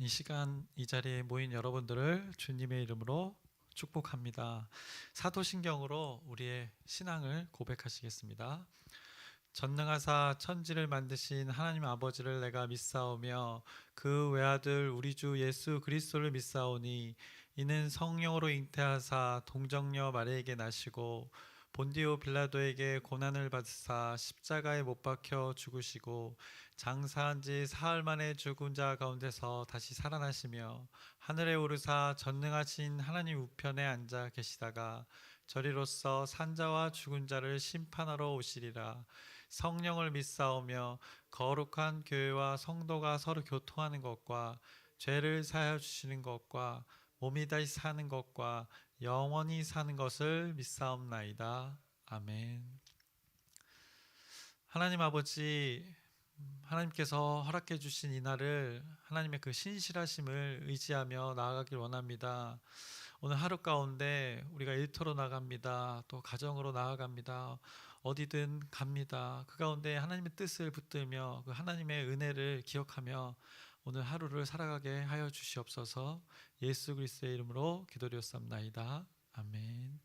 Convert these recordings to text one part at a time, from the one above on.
이 시간 이 자리에 모인 여러분들을 주님의 이름으로 축복합니다. 사도신경으로 우리의 신앙을 고백하시겠습니다. 전능하사 천지를 만드신 하나님 아버지를 내가 믿사오며 그 외아들 우리 주 예수 그리스도를 믿사오니 이는 성령으로 잉태하사 동정녀 마리에게 나시고 본디오 빌라도에게 고난을 받으사 십자가에 못 박혀 죽으시고 장사한 지 사흘 만에 죽은 자 가운데서 다시 살아나시며 하늘에 오르사 전능하신 하나님 우편에 앉아 계시다가 저리로서 산자와 죽은 자를 심판하러 오시리라. 성령을 믿사오며 거룩한 교회와 성도가 서로 교통하는 것과 죄를 사하여 주시는 것과 몸이 다시 사는 것과 영원히 사는 것을 믿사옵나이다. 아멘. 하나님 아버지, 하나님께서 허락해 주신 이날을 하나님의 그 신실하심을 의지하며 나아가길 원합니다. 오늘 하루 가운데 우리가 일터로 나갑니다. 또 가정으로 나아갑니다. 어디든 갑니다. 그 가운데 하나님의 뜻을 붙들며 그 하나님의 은혜를 기억하며 오늘 하루를 살아가게 하여 주시옵소서. 예수 그리스도의 이름으로 기도드렸사옵나이다. 아멘.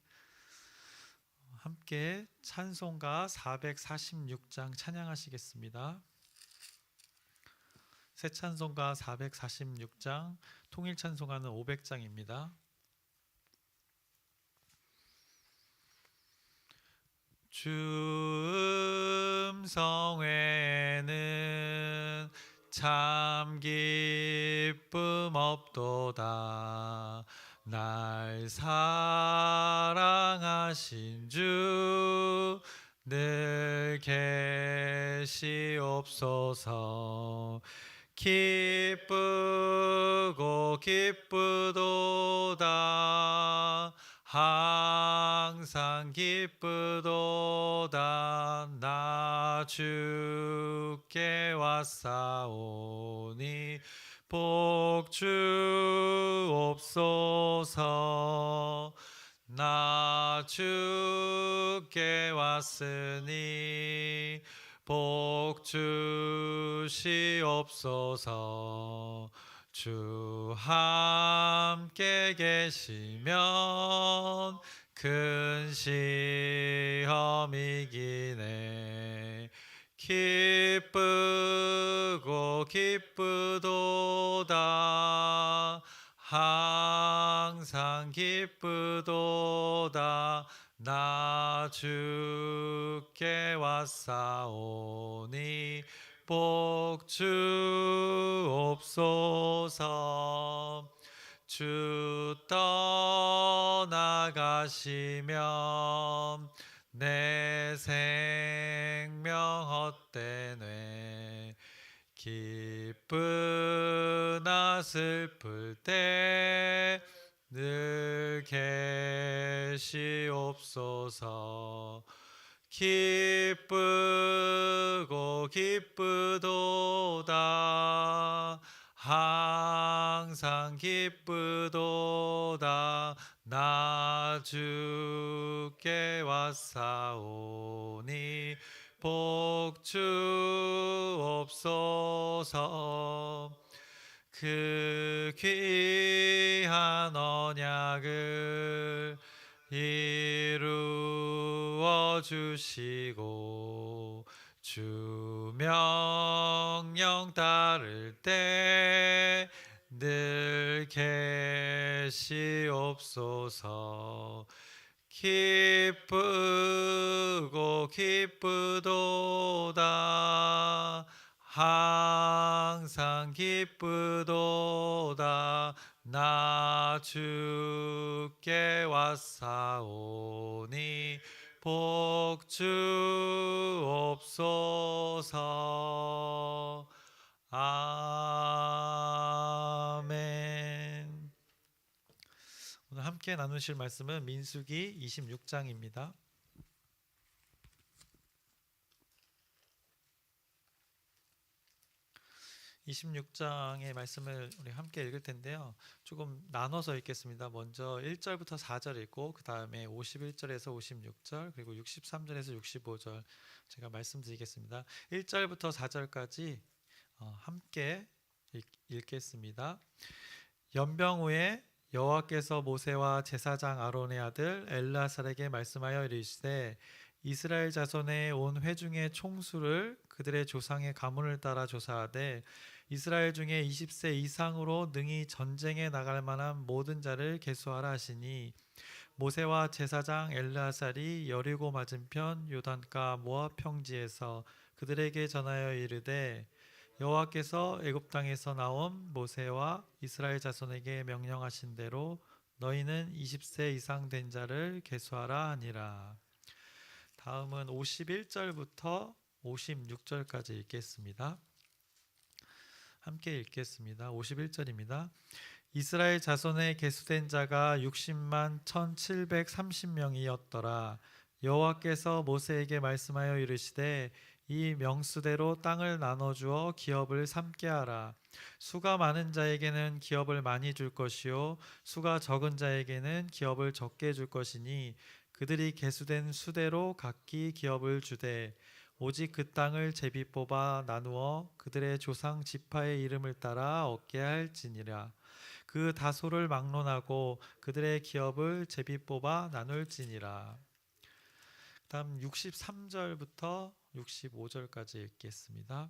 함께 찬송가 446장 찬양하시겠습니다. 새 찬송가 446장, 통일 찬송가는 500장입니다. 주 음성 외에는 참 기쁨 없도다. 날 사랑하신 주 늘 계시옵소서. 기쁘고 기쁘도다. 항상 기쁘도다. 나 주께 왔사오니 복 주옵소서. 나 주께 왔으니 복 주시옵소서. 주 함께 계시면 큰 시험 이기네. 기쁘고 기쁘도다. 항상 기쁘도다. 나 주께 왔사오니 복 주옵소서. 주 떠나가시면 내 생명 헛되네. 기쁘나 슬플 때 늘 계시옵소서. 기쁘고 기쁘도다. 항상 기쁘도다. 나 주께 왔사오니 복 주옵소서. 그 귀한 언약을 이루어 주시고 주 명령 따를 때 늘 계시옵소서. 기쁘고 기쁘도다. 항상 기쁘도다. 나 주께 왔사오니 복 주옵소서. 아멘. 오늘 함께 나누실 말씀은 민수기 26장입니다. 26장의 말씀을 우리 함께 읽을 텐데요. 조금 나눠서 읽겠습니다. 먼저 1절부터 4절 읽고 그 다음에 51절에서 56절 그리고 63절에서 65절 제가 말씀드리겠습니다. 1절부터 4절까지 함께 읽겠습니다. 연병 후에 여호와께서 모세와 제사장 아론의 아들 엘르아살에게 말씀하여 이르시되 이스라엘 자손의 온 회중의 총수를 그들의 조상의 가문을 따라 조사하되 이스라엘 중에 20세 이상으로 능히 전쟁에 나갈 만한 모든 자를 계수하라 하시니 모세와 제사장 엘르아살이 여리고 맞은편 요단가 모압 평지에서 그들에게 전하여 이르되 여호와께서 애굽 땅에서 나온 모세와 이스라엘 자손에게 명령하신 대로 너희는 20세 이상 된 자를 계수하라 하니라. 다음은 51절부터 56절까지 읽겠습니다. 함께 읽겠습니다. 51절입니다. 이스라엘 자손에 계수된 자가 60만 1730명이었더라. 여호와께서 모세에게 말씀하여 이르시되 이 명수대로 땅을 나눠주어 기업을 삼게 하라. 수가 많은 자에게는 기업을 많이 줄 것이요 수가 적은 자에게는 기업을 적게 줄 것이니 그들이 계수된 수대로 각기 기업을 주되 오직 그 땅을 제비 뽑아 나누어 그들의 조상 지파의 이름을 따라 얻게 할지니라. 그 다소를 막론하고 그들의 기업을 제비 뽑아 나눌지니라. 다음 63절부터 65절까지 읽겠습니다.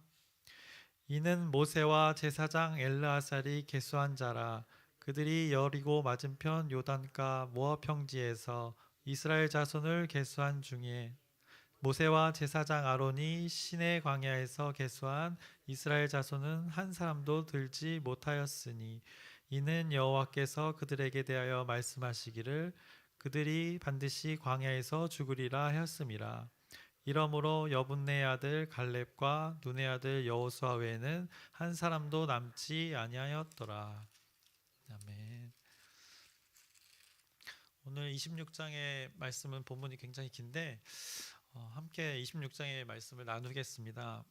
이는 모세와 제사장 엘르아살이 계수한 자라. 그들이 여리고 맞은편 요단가 모압 평지에서 이스라엘 자손을 계수한 중에 모세와 제사장 아론이 시내 광야에서 계수한 이스라엘 자손은 한 사람도 들지 못하였으니 이는 여호와께서 그들에게 대하여 말씀하시기를 그들이 반드시 광야에서 죽으리라 하였음이라. 이러므로 여분네 아들 갈렙과 눈의 아들 여호수아 외에는 한 사람도 남지 아니하였더라. 아멘. 오늘 26장의 말씀은 본문이 굉장히 긴데 함께 26장의 말씀을 나누겠습니다.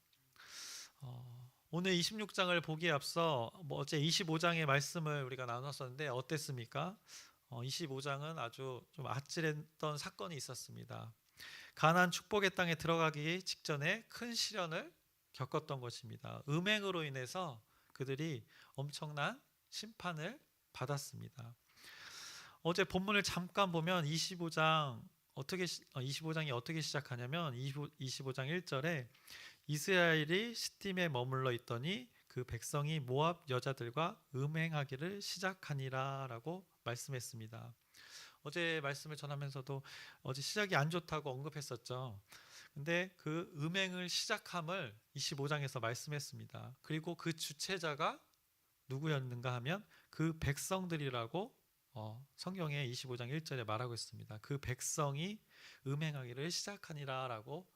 오늘 26장을 보기에 앞서 어제 25장의 말씀을 우리가 나눴었는데 어땠습니까? 25장은 아주 좀 아찔했던 사건이 있었습니다. 가나안 축복의 땅에 들어가기 직전에 큰 시련을 겪었던 것입니다. 음행으로 인해서 그들이 엄청난 심판을 받았습니다. 어제 본문을 잠깐 보면 25장이 어떻게 시작하냐면 25장 1절에 이스라엘이 시딤에 머물러 있더니 그 백성이 모압 여자들과 음행하기를 시작하니라 라고 말씀했습니다. 어제 말씀을 전하면서도 어제 시작이 안 좋다고 언급했었죠. 근데 그 음행을 시작함을 25장에서 말씀했습니다. 그리고 그 주체자가 누구였는가 하면 그 백성들이라고 성경에 25장 1절에 말하고 있습니다. 그 백성이 음행하기를 시작하니라 라고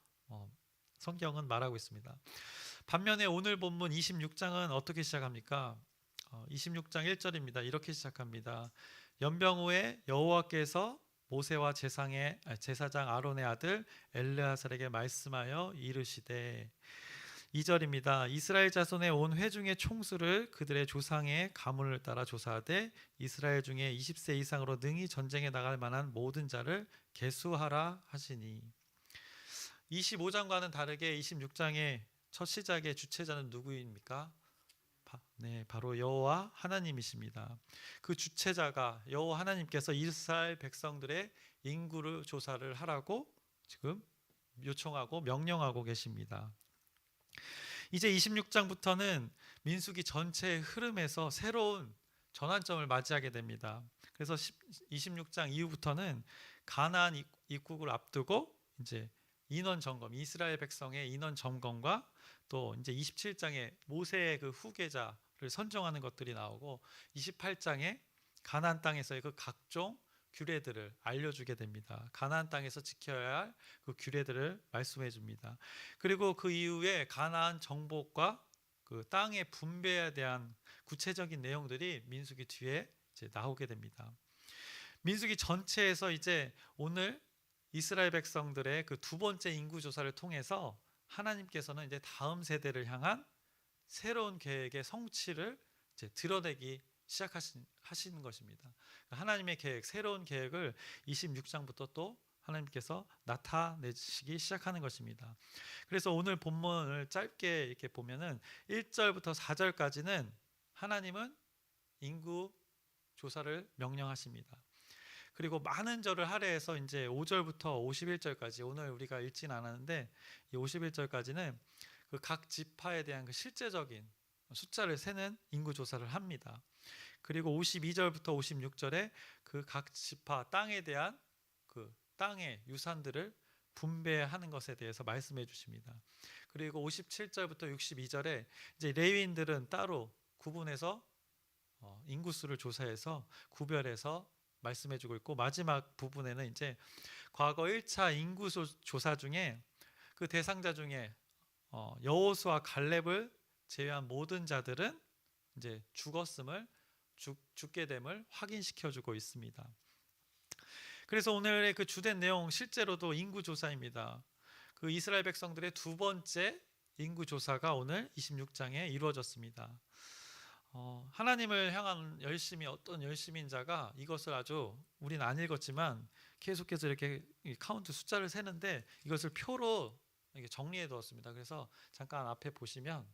성경은 말하고 있습니다. 반면에 오늘 본문 26장은 어떻게 시작합니까? 26장 1절입니다. 이렇게 시작합니다. 연병 후에 여호와께서 모세와 제사장 아론의 아들 엘르아살에게 말씀하여 이르시되 2절입니다. 이스라엘 자손의 온 회중의 총수를 그들의 조상의 가문을 따라 조사하되 이스라엘 중에 20세 이상으로 능히 전쟁에 나갈 만한 모든 자를 계수하라 하시니 25장과는 다르게 26장의 첫 시작의 주체자는 누구입니까? 바로 여호와 하나님이십니다. 그 주체자가 여호와 하나님께서 이스라엘 백성들의 인구를 조사를 하라고 지금 요청하고 명령하고 계십니다. 이제 26장부터는 민수기 전체의 흐름에서 새로운 전환점을 맞이하게 됩니다. 그래서 26장 이후부터는 가나안 입국을 앞두고 이제 인원 점검, 이스라엘 백성의 인원 점검과 또 이제 27장에 모세의 그 후계자를 선정하는 것들이 나오고 28장에 가나안 땅에서의 그 각종 규례들을 알려주게 됩니다. 가나안 땅에서 지켜야 할 그 규례들을 말씀해 줍니다. 그리고 그 이후에 가나안 정복과 그 땅의 분배에 대한 구체적인 내용들이 민수기 뒤에 이제 나오게 됩니다. 민수기 전체에서 이제 오늘 이스라엘 백성들의 그 두 번째 인구 조사를 통해서 하나님께서는 이제 다음 세대를 향한 새로운 계획의 성취를 이제 드러내기 시작하시는 것입니다. 하나님의 계획, 새로운 계획을 26장부터 또 하나님께서 나타내시기 시작하는 것입니다. 그래서 오늘 본문을 짧게 이렇게 보면은 1절부터 4절까지는 하나님은 인구 조사를 명령하십니다. 그리고 많은 절을 할애해서 이제 5절부터 51절까지, 오늘 우리가 읽진 않았는데 이 51절까지는 그 각 지파에 대한 그 실제적인 숫자를 세는 인구 조사를 합니다. 그리고 52절부터 56절에 그 각 지파 땅에 대한 그 땅의 유산들을 분배하는 것에 대해서 말씀해 주십니다. 그리고 57절부터 62절에 이제 레위인들은 따로 구분해서 인구수를 조사해서 구별해서 말씀해 주고 있고, 마지막 부분에는 이제 과거 1차 인구수 조사 중에 그 대상자 중에 여호수아 갈렙을 제외한 모든 자들은 이제 죽게 됨을 확인시켜 주고 있습니다. 그래서 오늘의 그 주된 내용 실제로도 인구 조사입니다. 그 이스라엘 백성들의 두 번째 인구 조사가 오늘 26장에 이루어졌습니다. 하나님을 향한 열심이, 어떤 열심인 자가 이것을 아주, 우리는 안 읽었지만 계속해서 이렇게 카운트 숫자를 세는데 이것을 표로 이렇게 정리해 두었습니다. 그래서 잠깐 앞에 보시면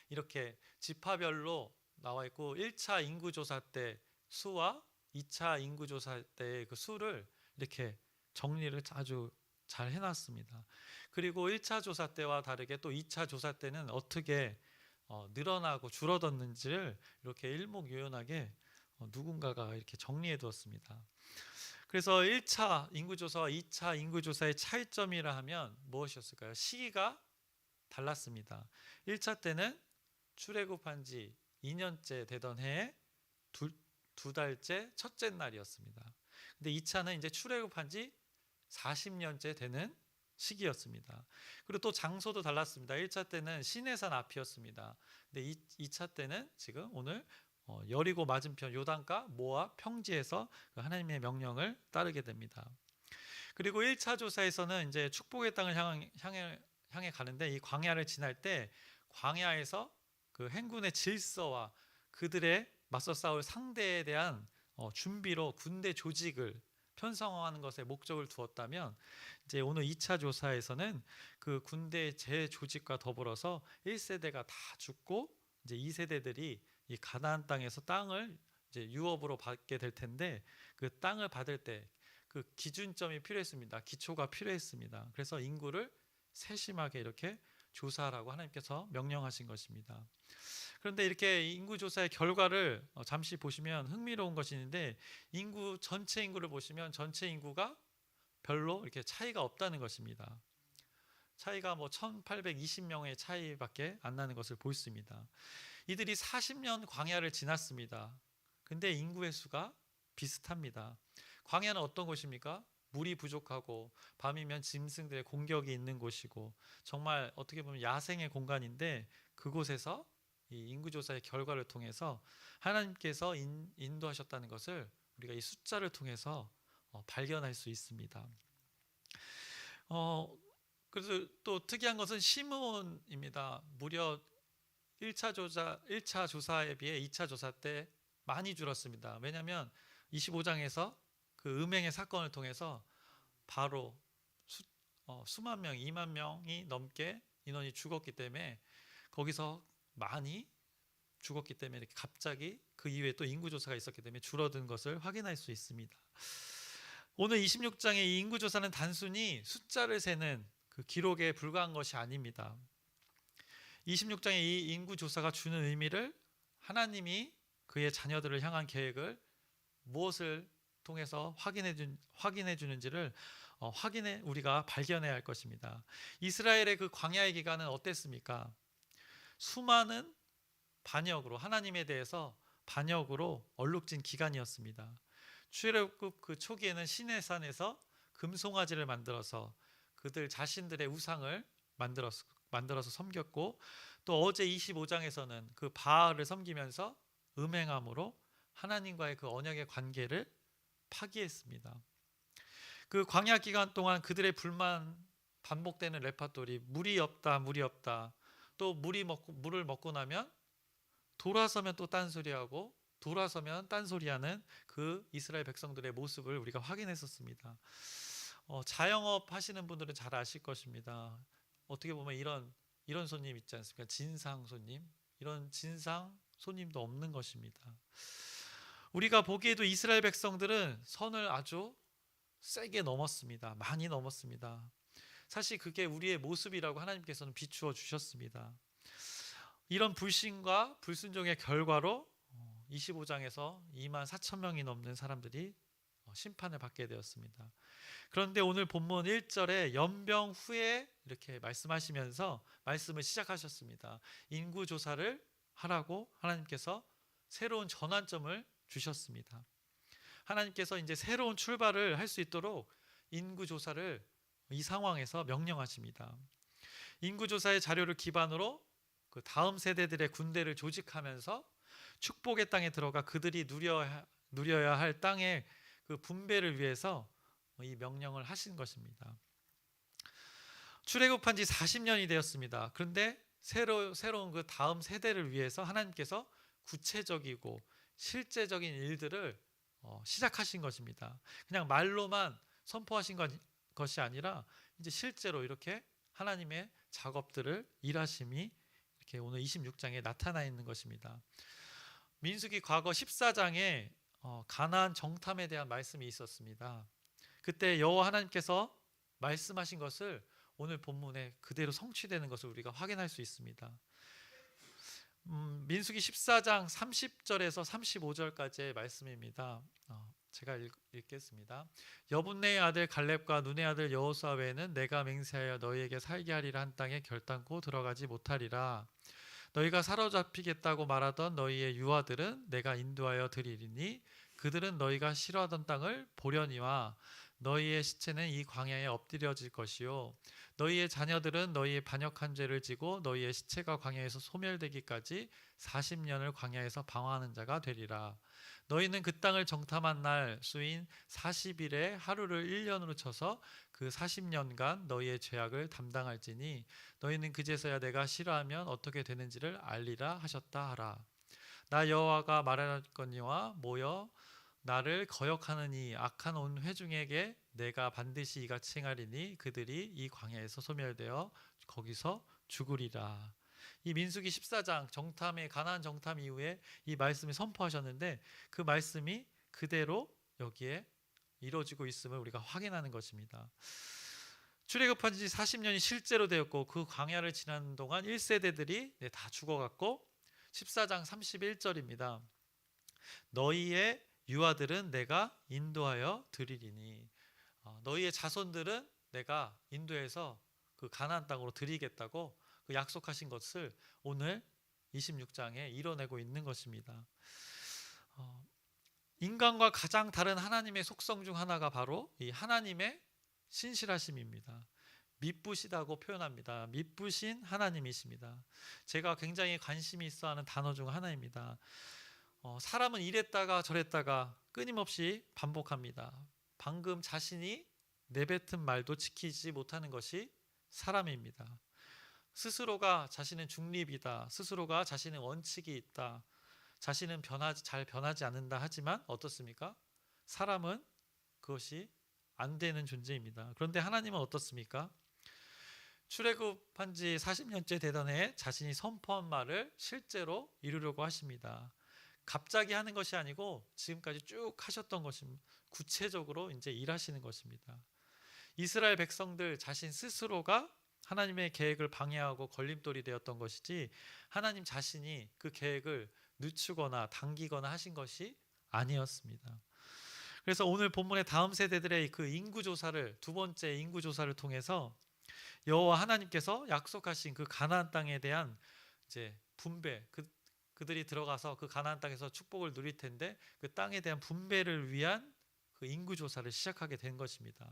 이렇게 지파별로 나와 있고 1차 인구조사 때 수와 2차 인구조사 때의 그 수를 이렇게 정리를 아주 잘 해놨습니다. 그리고 1차 조사 때와 다르게 또 2차 조사 때는 어떻게 늘어나고 줄어들었는지를 이렇게 일목요연하게 누군가가 이렇게 정리해 두었습니다. 그래서 1차 인구조사와 2차 인구조사의 차이점이라 하면 무엇이었을까요? 시기가 달랐습니다. 1차 때는 출애굽한 지 2년째 되던 해에 두 달째 첫째 날이었습니다. 근데 2차는 이제 출애굽한 지 40년째 되는 시기였습니다. 그리고 또 장소도 달랐습니다. 1차 때는 시내산 앞이었습니다. 근데 2차 때는 지금 오늘 여리고 맞은편 요단가 모압 평지에서 하나님의 명령을 따르게 됩니다. 그리고 1차 조사에서는 이제 축복의 땅을 향해 가는데, 이 광야를 지날 때 광야에서 그 행군의 질서와 그들의 맞서 싸울 상대에 대한 준비로 군대 조직을 편성하는 것에 목적을 두었다면, 이제 오늘 2차 조사에서는 그 군대 재조직과 더불어서 1세대가 다 죽고 이제 2세대들이 이 가나안 땅에서 땅을 이제 유업으로 받게 될 텐데, 그 땅을 받을 때 그 기준점이 필요했습니다. 기초가 필요했습니다. 그래서 인구를 세심하게 이렇게 조사하라고 하나님께서 명령하신 것입니다. 그런데 이렇게 인구조사의 결과를 잠시 보시면 흥미로운 것이 있는데, 전체 인구를 보시면 전체 인구가 별로 이렇게 차이가 없다는 것입니다. 차이가 1820명의 차이밖에 안 나는 것을 볼 수 있습니다. 이들이 40년 광야를 지났습니다. 근데 인구의 수가 비슷합니다. 광야는 어떤 곳입니까? 물이 부족하고 밤이면 짐승들의 공격이 있는 곳이고, 정말 어떻게 보면 야생의 공간인데, 그곳에서 이 인구조사의 결과를 통해서 하나님께서 인도하셨다는 것을 우리가 이 숫자를 통해서 발견할 수 있습니다. 그래서 또 특이한 것은 시므온입니다. 무려 1차 조사에 비해 2차 조사 때 많이 줄었습니다. 왜냐하면 25장에서 그 음행의 사건을 통해서 바로 수만 명, 2만 명이 넘게 인원이 죽었기 때문에, 거기서 많이 죽었기 때문에 이렇게 갑자기 그 이후에 또 인구조사가 있었기 때문에 줄어든 것을 확인할 수 있습니다. 오늘 26장의 이 인구조사는 단순히 숫자를 세는 그 기록에 불과한 것이 아닙니다. 26장의 이 인구조사가 주는 의미를, 하나님이 그의 자녀들을 향한 계획을 무엇을 통해서 확인해 주는지를 우리가 발견해야 할 것입니다. 이스라엘의 그 광야의 기간은 어땠습니까? 수많은 반역으로, 하나님에 대해서 반역으로 얼룩진 기간이었습니다. 출애굽 그 초기에는 시내산에서 금송아지를 만들어서 그들 자신들의 우상을 만들어서 섬겼고, 또 어제 25장에서는 그 바알을 섬기면서 음행함으로 하나님과의 그 언약의 관계를 파기했습니다. 그 광야 기간 동안 그들의 불만, 반복되는 레파토리, 물이 없다. 또 물을 먹고 나면 돌아서면 또 딴소리하고, 돌아서면 딴소리하는 그 이스라엘 백성들의 모습을 우리가 확인했었습니다. 자영업 하시는 분들은 잘 아실 것입니다. 어떻게 보면 이런 손님 있지 않습니까? 진상 손님. 이런 진상 손님도 없는 것입니다. 우리가 보기에도 이스라엘 백성들은 선을 아주 세게 넘었습니다. 많이 넘었습니다. 사실 그게 우리의 모습이라고 하나님께서는 비추어 주셨습니다. 이런 불신과 불순종의 결과로 25장에서 2만 4천 명이 넘는 사람들이 심판을 받게 되었습니다. 그런데 오늘 본문 1절에 연병 후에 이렇게 말씀하시면서 말씀을 시작하셨습니다. 인구 조사를 하라고 하나님께서 새로운 전환점을 주셨습니다. 하나님께서 이제 새로운 출발을 할 수 있도록 인구 조사를 이 상황에서 명령하십니다. 인구 조사의 자료를 기반으로 그 다음 세대들의 군대를 조직하면서 축복의 땅에 들어가 그들이 누려야 할 땅의 그 분배를 위해서 이 명령을 하신 것입니다. 출애굽한 지 40년이 되었습니다. 그런데 새로운 그 다음 세대를 위해서 하나님께서 구체적이고 실제적인 일들을 시작하신 것입니다. 그냥 말로만 선포하신 것이 아니라 이제 실제로 이렇게 하나님의 작업들을 일하심이 이렇게 오늘 26장에 나타나 있는 것입니다. 민수기 과거 14장에 가나안 정탐에 대한 말씀이 있었습니다. 그때 여호와 하나님께서 말씀하신 것을 오늘 본문에 그대로 성취되는 것을 우리가 확인할 수 있습니다. 민수기 14장 30절에서 35절까지의 말씀입니다. 제가 읽겠습니다. 여분네의 아들 갈렙과 눈의 아들 여호수아 외에는 내가 맹세하여 너희에게 살게 하리라 한 땅에 결단코 들어가지 못하리라. 너희가 사로잡히겠다고 말하던 너희의 유아들은 내가 인도하여 드리리니 그들은 너희가 싫어하던 땅을 보려니와 너희의 시체는 이 광야에 엎드려질 것이요 너희의 자녀들은 너희의 반역한 죄를 지고 너희의 시체가 광야에서 소멸되기까지 40년을 광야에서 방황하는 자가 되리라. 너희는 그 땅을 정탐한 날 수인 40일에 하루를 1년으로 쳐서 그 40년간 너희의 죄악을 담당할지니 너희는 그제서야 내가 싫어하면 어떻게 되는지를 알리라 하셨다 하라. 나 여호와가 말하였거니와 모여 나를 거역하는 이 악한 온 회중에게 내가 반드시 이같이 행하리니 그들이 이 광야에서 소멸되어 거기서 죽으리라. 이 민수기 14장 정탐의 가나안 정탐 이후에 이 말씀을 선포하셨는데 그 말씀이 그대로 여기에 이루어지고 있음을 우리가 확인하는 것입니다. 출애굽한 지 40년이 실제로 되었고 그 광야를 지나는 동안 1세대들이 다 죽어갔고 14장 31절입니다. 너희의 유아들은 내가 인도하여 드리리니 너희의 자손들은 내가 인도해서 그 가나안 땅으로 드리겠다고 그 약속하신 것을 오늘 26장에 이뤄내고 있는 것입니다. 인간과 가장 다른 하나님의 속성 중 하나가 바로 이 하나님의 신실하심입니다. 미쁘시다고 표현합니다. 미쁘신 하나님이십니다. 제가 굉장히 관심이 있어하는 단어 중 하나입니다. 사람은 이랬다가 저랬다가 끊임없이 반복합니다. 방금 자신이 내뱉은 말도 지키지 못하는 것이 사람입니다. 스스로가 자신은 중립이다. 스스로가 자신은 원칙이 있다. 자신은 잘 변하지 않는다 하지만 어떻습니까? 사람은 그것이 안 되는 존재입니다. 그런데 하나님은 어떻습니까? 출애굽한 지 40년째 되던 해에 자신이 선포한 말을 실제로 이루려고 하십니다. 갑자기 하는 것이 아니고 지금까지 쭉 하셨던 것입니다. 구체적으로 이제 일하시는 것입니다. 이스라엘 백성들 자신 스스로가 하나님의 계획을 방해하고 걸림돌이 되었던 것이지 하나님 자신이 그 계획을 늦추거나 당기거나 하신 것이 아니었습니다. 그래서 오늘 본문의 다음 세대들의 그 인구조사를 두 번째 인구조사를 통해서 여호와 하나님께서 약속하신 그 가나안 땅에 대한 이제 분배 그들이 들어가서 그 가나안 땅에서 축복을 누릴 텐데 그 땅에 대한 분배를 위한 그 인구조사를 시작하게 된 것입니다.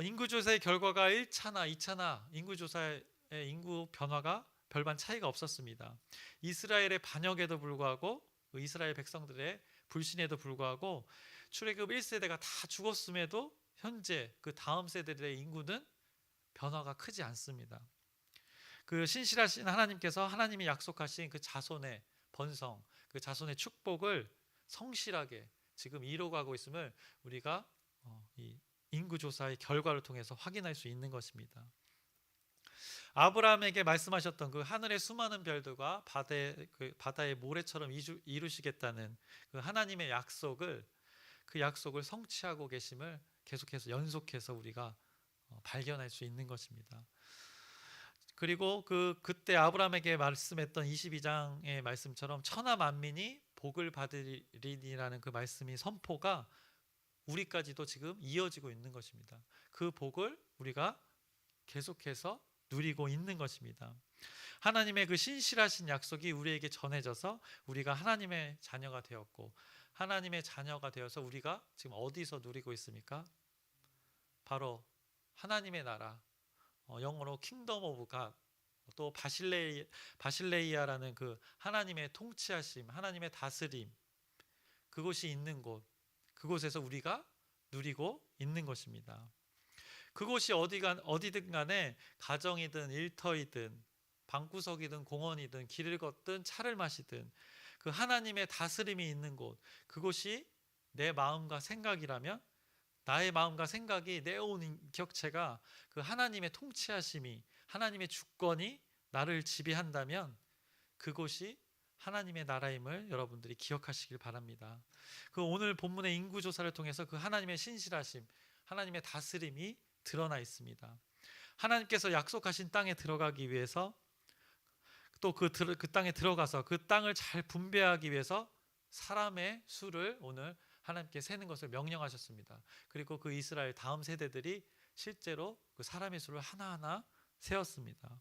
인구조사의 결과가 1차나 2차나 인구조사의 인구 변화가 별반 차이가 없었습니다. 이스라엘의 반역에도 불구하고 이스라엘 백성들의 불신에도 불구하고 출애굽 1세대가 다 죽었음에도 현재 그 다음 세대들의 인구는 변화가 크지 않습니다. 그 신실하신 하나님께서 하나님이 약속하신 그 자손의 번성, 그 자손의 축복을 성실하게 지금 이루어가고 있음을 우리가 이 인구조사의 결과를 통해서 확인할 수 있는 것입니다. 아브라함에게 말씀하셨던 그 하늘의 수많은 별들과 바다의 모래처럼 이루시겠다는 그 하나님의 약속을, 그 약속을 성취하고 계심을 계속해서 연속해서 우리가 발견할 수 있는 것입니다. 그리고 그때 아브라함에게 말씀했던 22장의 말씀처럼 천하 만민이 복을 받으리라는 그 말씀이 선포가 우리까지도 지금 이어지고 있는 것입니다. 그 복을 우리가 계속해서 누리고 있는 것입니다. 하나님의 그 신실하신 약속이 우리에게 전해져서 우리가 하나님의 자녀가 되었고, 하나님의 자녀가 되어서 우리가 지금 어디서 누리고 있습니까? 바로 하나님의 나라, 영어로 킹덤 오브 갓, 또 바실레이아라는 그 하나님의 통치하심, 하나님의 다스림, 그곳이 있는 곳, 그곳에서 우리가 누리고 있는 것입니다. 그곳이 어디든 간에 가정이든 일터이든 방구석이든 공원이든 길을 걷든 차를 마시든 그 하나님의 다스림이 있는 곳, 그곳이 내 마음과 생각이라면, 나의 마음과 생각이, 내 온 인격체가 그 하나님의 통치하심이, 하나님의 주권이 나를 지배한다면 그곳이 하나님의 나라임을 여러분들이 기억하시길 바랍니다. 그 오늘 본문의 인구조사를 통해서 그 하나님의 신실하심, 하나님의 다스림이 드러나 있습니다. 하나님께서 약속하신 땅에 들어가기 위해서, 또 그 땅에 들어가서 그 땅을 잘 분배하기 위해서 사람의 수를 오늘 하나님께 세는 것을 명령하셨습니다. 그리고 그 이스라엘 다음 세대들이 실제로 그 사람의 수를 하나하나 세었습니다.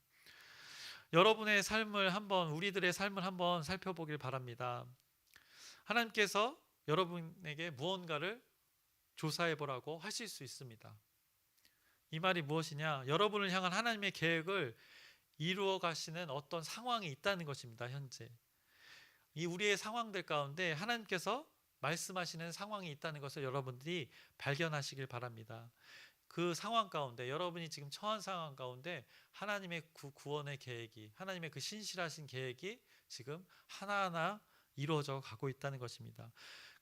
여러분의 삶을 한번, 우리들의 삶을 한번 살펴보길 바랍니다. 하나님께서 여러분에게 무언가를 조사해 보라고 하실 수 있습니다. 이 말이 무엇이냐? 여러분을 향한 하나님의 계획을 이루어 가시는 어떤 상황이 있다는 것입니다. 현재 이 우리의 상황들 가운데 하나님께서 말씀하시는 상황이 있다는 것을 여러분들이 발견하시길 바랍니다. 그 상황 가운데, 여러분이 지금 처한 상황 가운데 하나님의 구원의 계획이, 하나님의 그 신실하신 계획이 지금 하나하나 이루어져 가고 있다는 것입니다.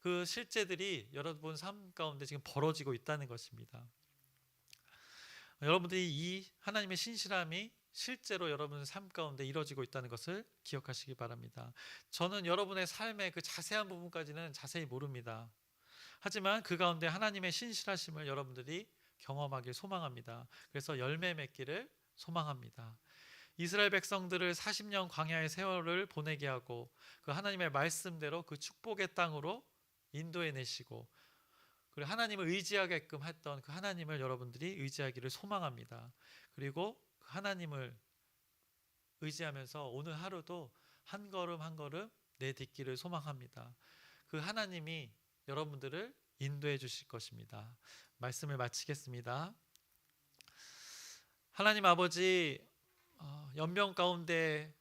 그 실제들이 여러분 삶 가운데 지금 벌어지고 있다는 것입니다. 여러분들이 이 하나님의 신실함이 실제로 여러분 삶 가운데 이루어지고 있다는 것을 기억하시기 바랍니다. 저는 여러분의 삶의 그 자세한 부분까지는 자세히 모릅니다. 하지만 그 가운데 하나님의 신실하심을 여러분들이 경험하길 소망합니다. 그래서 열매 맺기를 소망합니다. 이스라엘 백성들을 40년 광야의 세월을 보내게 하고 그 하나님의 말씀대로 그 축복의 땅으로 인도해 내시고, 그리고 하나님을 의지하게끔 했던 그 하나님을 여러분들이 의지하기를 소망합니다. 그리고 그 하나님을 의지하면서 오늘 하루도 한 걸음 한 걸음 내딛기를 소망합니다. 그 하나님이 여러분들을 인도해 주실 것입니다. 말씀을 마치겠습니다. 하나님 아버지, 연명 가운데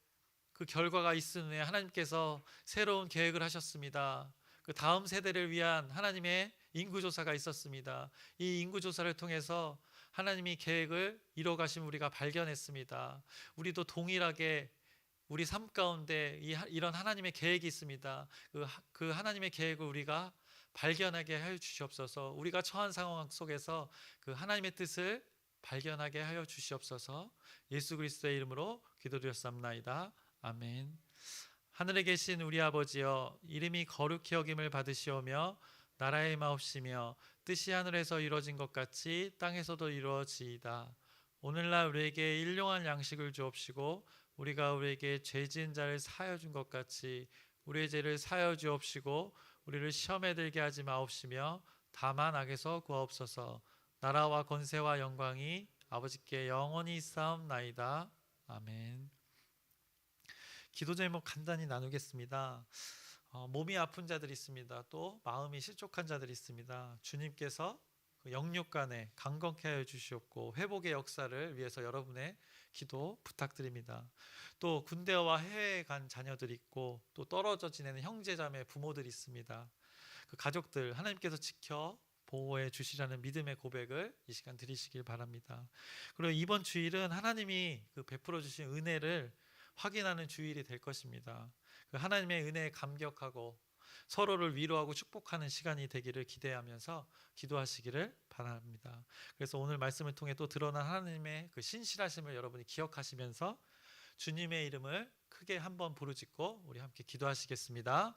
그 결과가 있은 후에 하나님께서 새로운 계획을 하셨습니다. 그 다음 세대를 위한 하나님의 인구조사가 있었습니다. 이 인구조사를 통해서 하나님이 계획을 이뤄가심 우리가 발견했습니다. 우리도 동일하게 우리 삶 가운데 이런 하나님의 계획이 있습니다. 그 하나님의 계획을 우리가 발견하게 하여 주시옵소서. 우리가 처한 상황 속에서 그 하나님의 뜻을 발견하게 하여 주시옵소서. 예수 그리스도의 이름으로 기도드렸사옵나이다. 아멘. 하늘에 계신 우리 아버지여, 이름이 거룩히 여김을 받으시오며 나라의 마옵시며 뜻이 하늘에서 이루어진 것 같이 땅에서도 이루어지이다. 오늘날 우리에게 일용할 양식을 주옵시고 우리가 우리에게 죄 지은 자를 사하여 준 것 같이 우리의 죄를 사하여 주옵시고 우리를 시험에 들게 하지 마옵시며 다만 악에서 구하옵소서. 나라와 권세와 영광이 아버지께 영원히 있사옵나이다. 아멘. 기도 제목 간단히 나누겠습니다. 몸이 아픈 자들이 있습니다. 또 마음이 실족한 자들이 있습니다. 주님께서 그 영육간에 강건케 하여 주시옵고 회복의 역사를 위해서 여러분의 기도 부탁드립니다. 또 군대와 해외에 간 자녀들이 있고 또 떨어져 지내는 형제자매 부모들이 있습니다. 그 가족들 하나님께서 지켜 보호해 주시라는 믿음의 고백을 이 시간 드리시길 바랍니다. 그리고 이번 주일은 하나님이 그 베풀어 주신 은혜를 확인하는 주일이 될 것입니다. 그 하나님의 은혜에 감격하고 서로를 위로하고 축복하는 시간이 되기를 기대하면서 기도하시기를 바랍니다. 바랍니다. 그래서 오늘 말씀을 통해 또 드러난 하나님의 그 신실하심을 여러분이 기억하시면서 주님의 이름을 크게 한번 부르짖고 우리 함께 기도하시겠습니다.